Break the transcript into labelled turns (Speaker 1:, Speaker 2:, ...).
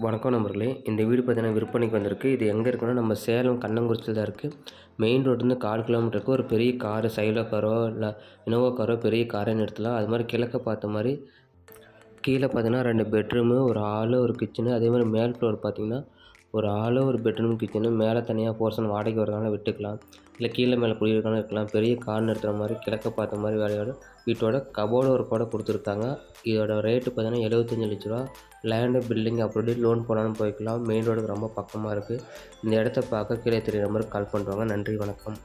Speaker 1: வணக்கம் நண்பர்களே. இந்த வீடு பார்த்தீங்கன்னா விற்பனைக்கு வந்திருக்கு. இது எங்கே இருக்குன்னா, நம்ம சேலம் கண்ணங்குறிச்சியில தான் இருக்குது. மெயின் ரோட்லேருந்து 1/4 கிலோமீட்டருக்கு ஒரு பெரிய காரு சைலோ காரோ, இல்லை இனோவா காரோ பெரிய காரே நிறுத்தலாம். அது மாதிரி கிழக்க பார்த்த மாதிரி கீழே பார்த்தீங்கன்னா 2 பெட்ரூமு, ஒரு ஹாலு, ஒரு கிச்சனு. அதே மாதிரி மேல் ஃப்ளோர் பார்த்தீங்கன்னா, ஒரு ஹாலு, ஒரு பெட்ரூம், கிச்சனு. மேலே தனியாக போர்ஷன் வாடகைக்கு வரதுனால விட்டுக்கலாம். இல்லை கீழே மேலே குடியிருக்கனாலும் இருக்கலாம். பெரிய கார் நிறுத்துற மாதிரி கிழக்க பார்த்த மாதிரி வேலையோட வீட்டோட கபோர்டு ஒர்க்கோட கொடுத்துருக்காங்க. இதோட ரேட்டு பார்த்தீங்கன்னா 75,00,000 ரூபா. லேண்டு, பில்டிங் அப்படி லோன் போனாலும் போய்க்கலாம். மெயின் ரோடுக்கு ரொம்ப பக்கமாக இருக்குது. இந்த இடத்த பார்க்க கீழே தெரியுற நம்பருக்கு கால் பண்ணுவாங்க. நன்றி, வணக்கம்.